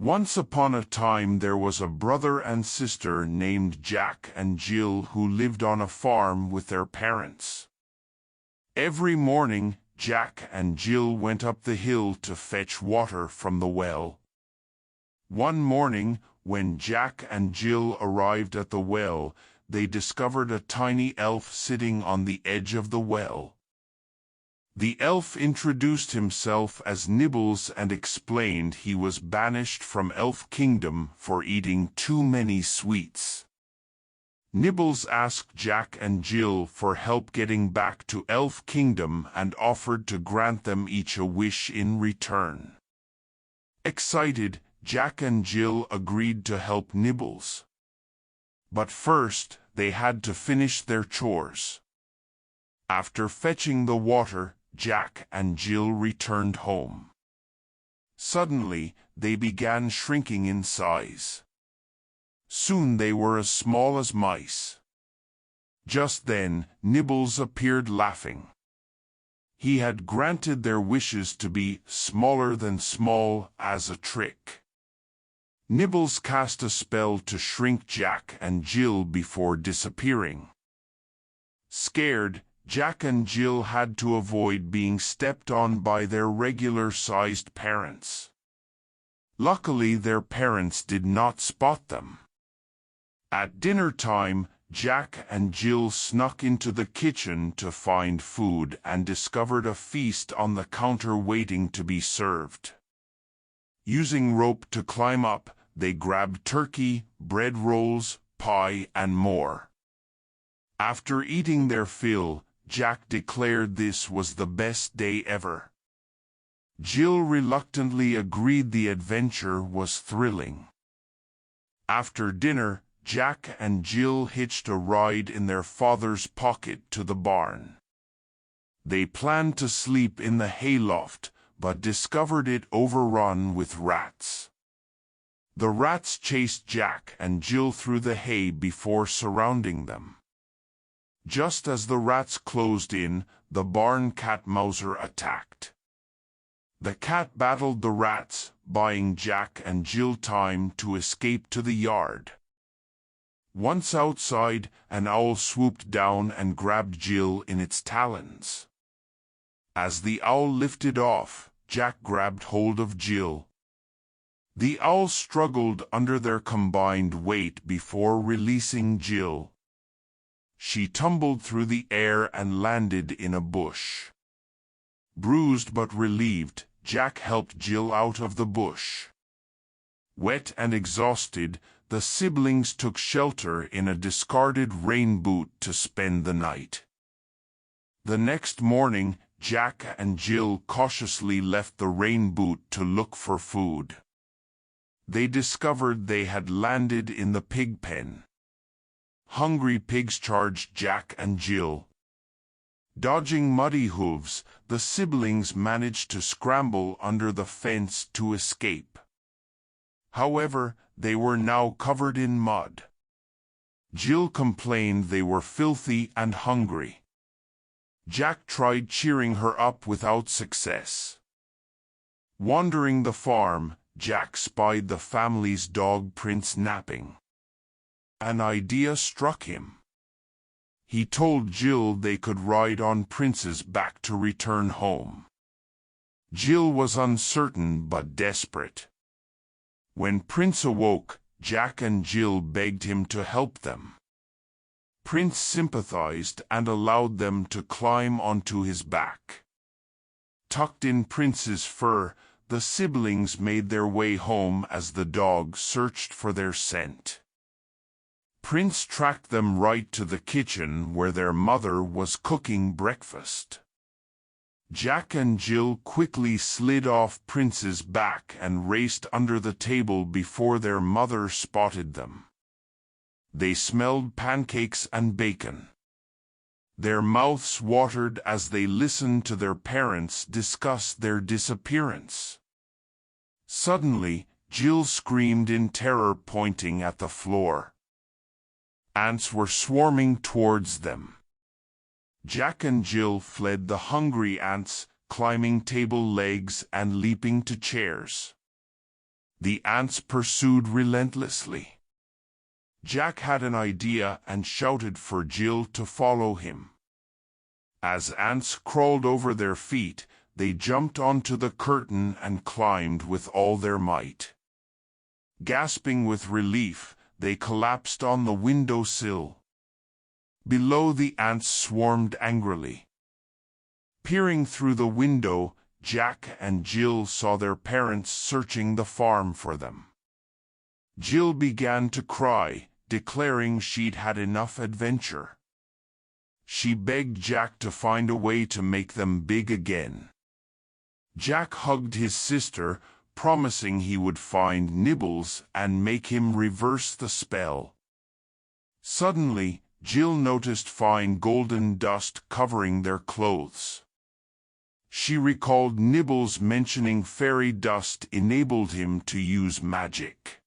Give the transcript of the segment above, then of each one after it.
Once upon a time there was a brother and sister named Jack and Jill who lived on a farm with their parents. Every morning, Jack and Jill went up the hill to fetch water from the well. One morning, when Jack and Jill arrived at the well, they discovered a tiny elf sitting on the edge of the well. The elf introduced himself as Nibbles and explained he was banished from Elf Kingdom for eating too many sweets. Nibbles asked Jack and Jill for help getting back to Elf Kingdom and offered to grant them each a wish in return. Excited, Jack and Jill agreed to help Nibbles. But first, they had to finish their chores. After fetching the water, Jack and Jill returned home. Suddenly, they began shrinking in size. Soon they were as small as mice. Just then, Nibbles appeared laughing. He had granted their wishes to be smaller than small as a trick. Nibbles cast a spell to shrink Jack and Jill before disappearing. Scared, Jack and Jill had to avoid being stepped on by their regular-sized parents. Luckily, their parents did not spot them. At dinner time, Jack and Jill snuck into the kitchen to find food and discovered a feast on the counter waiting to be served. Using rope to climb up, they grabbed turkey, bread rolls, pie, and more. After eating their fill, Jack declared this was the best day ever. Jill reluctantly agreed the adventure was thrilling. After dinner, Jack and Jill hitched a ride in their father's pocket to the barn. They planned to sleep in the hayloft, but discovered it overrun with rats. The rats chased Jack and Jill through the hay before surrounding them. Just as the rats closed in, the barn cat Mouser attacked. The cat battled the rats, buying Jack and Jill time to escape to the yard. Once outside, an owl swooped down and grabbed Jill in its talons. As the owl lifted off, Jack grabbed hold of Jill. The owl struggled under their combined weight before releasing Jill. She tumbled through the air and landed in a bush. Bruised but relieved, Jack helped Jill out of the bush. Wet and exhausted, the siblings took shelter in a discarded rain boot to spend the night. The next morning, Jack and Jill cautiously left the rain boot to look for food. They discovered they had landed in the pig pen. Hungry pigs charged Jack and Jill. Dodging muddy hooves, the siblings managed to scramble under the fence to escape. However, they were now covered in mud. Jill complained they were filthy and hungry. Jack tried cheering her up without success. Wandering the farm, Jack spied the family's dog Prince napping. An idea struck him. He told Jill they could ride on Prince's back to return home. Jill was uncertain but desperate. When Prince awoke, Jack and Jill begged him to help them. Prince sympathized and allowed them to climb onto his back. Tucked in Prince's fur, the siblings made their way home as the dog searched for their scent. Prince tracked them right to the kitchen where their mother was cooking breakfast. Jack and Jill quickly slid off Prince's back and raced under the table before their mother spotted them. They smelled pancakes and bacon. Their mouths watered as they listened to their parents discuss their disappearance. Suddenly, Jill screamed in terror, pointing at the floor. Ants were swarming towards them. Jack and Jill fled the hungry ants, climbing table legs and leaping to chairs. The ants pursued relentlessly. Jack had an idea and shouted for Jill to follow him. As ants crawled over their feet, they jumped onto the curtain and climbed with all their might. Gasping with relief, they collapsed on the window sill. Below, the ants swarmed angrily. Peering through the window, Jack and Jill saw their parents searching the farm for them. Jill began to cry, declaring she'd had enough adventure. She begged Jack to find a way to make them big again. Jack hugged his sister, promising he would find Nibbles and make him reverse the spell. Suddenly, Jill noticed fine golden dust covering their clothes. She recalled Nibbles mentioning fairy dust enabled him to use magic.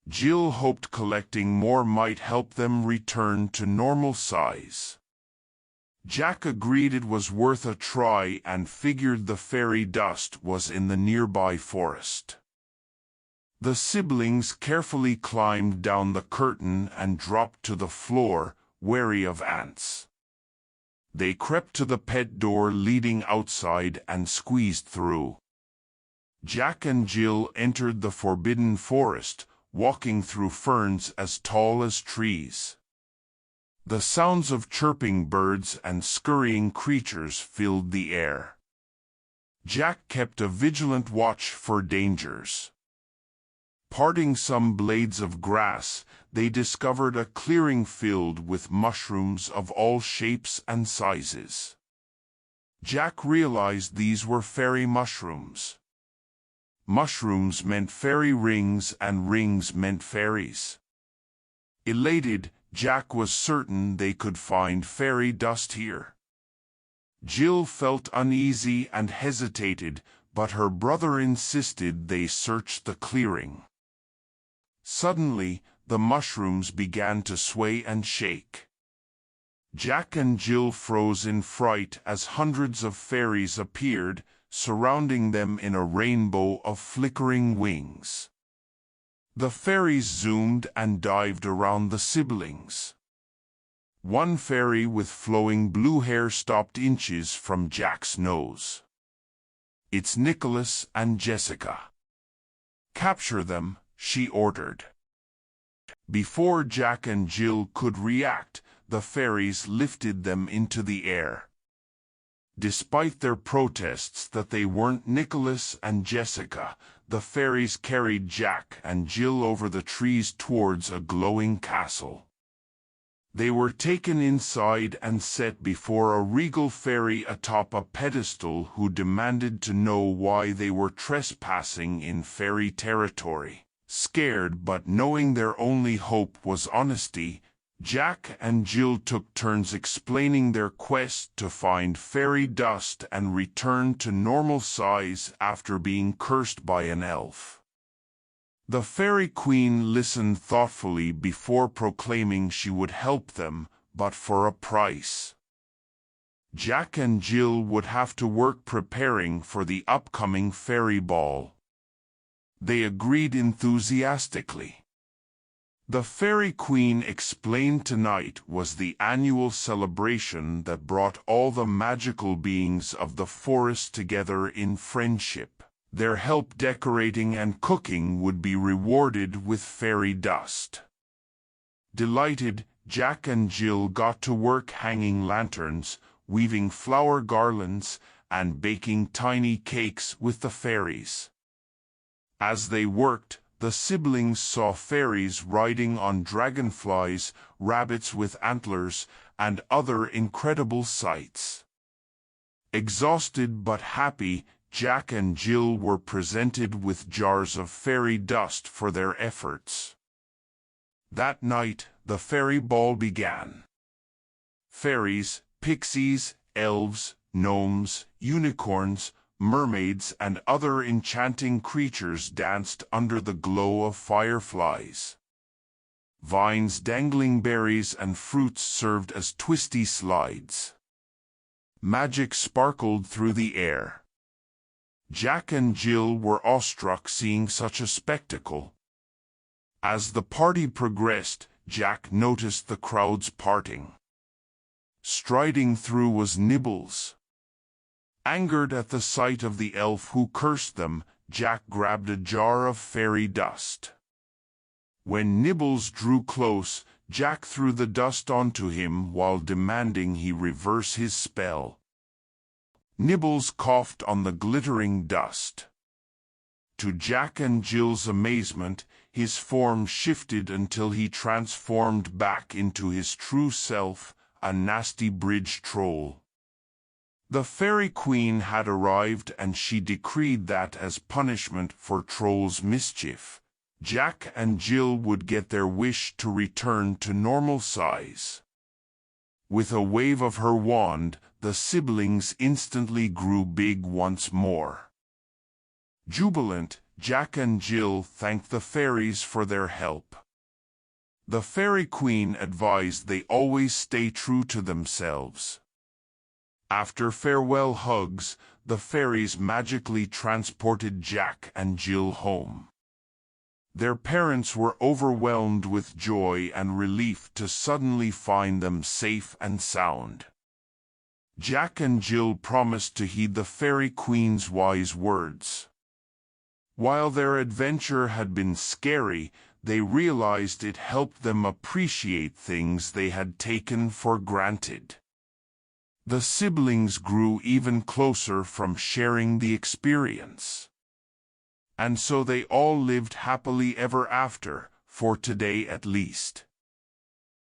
Jill hoped collecting more might help them return to normal size. Jack agreed it was worth a try and figured the fairy dust was in the nearby forest. The siblings carefully climbed down the curtain and dropped to the floor, wary of ants. They crept to the pet door leading outside and squeezed through. Jack and Jill entered the forbidden forest, walking through ferns as tall as trees. The sounds of chirping birds and scurrying creatures filled the air. Jack kept a vigilant watch for dangers. Parting some blades of grass, they discovered a clearing filled with mushrooms of all shapes and sizes. Jack realized these were fairy mushrooms. Mushrooms meant fairy rings and rings meant fairies. Elated, Jack was certain they could find fairy dust here. Jill felt uneasy and hesitated, but her brother insisted they search the clearing. Suddenly, the mushrooms began to sway and shake. Jack and Jill froze in fright as hundreds of fairies appeared, surrounding them in a rainbow of flickering wings. The fairies zoomed and dived around the siblings. One fairy with flowing blue hair stopped inches from Jack's nose. "It's Nicholas and Jessica. Capture them," she ordered. Before Jack and Jill could react, the fairies lifted them into the air. Despite their protests that they weren't Nicholas and Jessica, the fairies carried Jack and Jill over the trees towards a glowing castle. They were taken inside and set before a regal fairy atop a pedestal who demanded to know why they were trespassing in fairy territory. Scared but knowing their only hope was honesty, Jack and Jill took turns explaining their quest to find fairy dust and return to normal size after being cursed by an elf. The Fairy Queen listened thoughtfully before proclaiming she would help them, but for a price. Jack and Jill would have to work preparing for the upcoming fairy ball. They agreed enthusiastically. The Fairy Queen explained tonight was the annual celebration that brought all the magical beings of the forest together in friendship. Their help decorating and cooking would be rewarded with fairy dust. Delighted, Jack and Jill got to work hanging lanterns, weaving flower garlands, and baking tiny cakes with the fairies. As they worked, the siblings saw fairies riding on dragonflies, rabbits with antlers, and other incredible sights. Exhausted but happy, Jack and Jill were presented with jars of fairy dust for their efforts. That night, the fairy ball began. Fairies, pixies, elves, gnomes, unicorns, mermaids and other enchanting creatures danced under the glow of fireflies. Vines dangling berries and fruits served as twisty slides. Magic sparkled through the air. Jack and Jill were awestruck seeing such a spectacle. As the party progressed, Jack noticed the crowds parting. Striding through was Nibbles. Angered at the sight of the elf who cursed them, Jack grabbed a jar of fairy dust. When Nibbles drew close, Jack threw the dust onto him while demanding he reverse his spell. Nibbles coughed on the glittering dust. To Jack and Jill's amazement, his form shifted until he transformed back into his true self, a nasty bridge troll. The Fairy Queen had arrived and she decreed that as punishment for Troll's mischief, Jack and Jill would get their wish to return to normal size. With a wave of her wand, the siblings instantly grew big once more. Jubilant, Jack and Jill thanked the fairies for their help. The Fairy Queen advised they always stay true to themselves. After farewell hugs, the fairies magically transported Jack and Jill home. Their parents were overwhelmed with joy and relief to suddenly find them safe and sound. Jack and Jill promised to heed the Fairy Queen's wise words. While their adventure had been scary, they realized it helped them appreciate things they had taken for granted. The siblings grew even closer from sharing the experience. And so they all lived happily ever after, for today at least.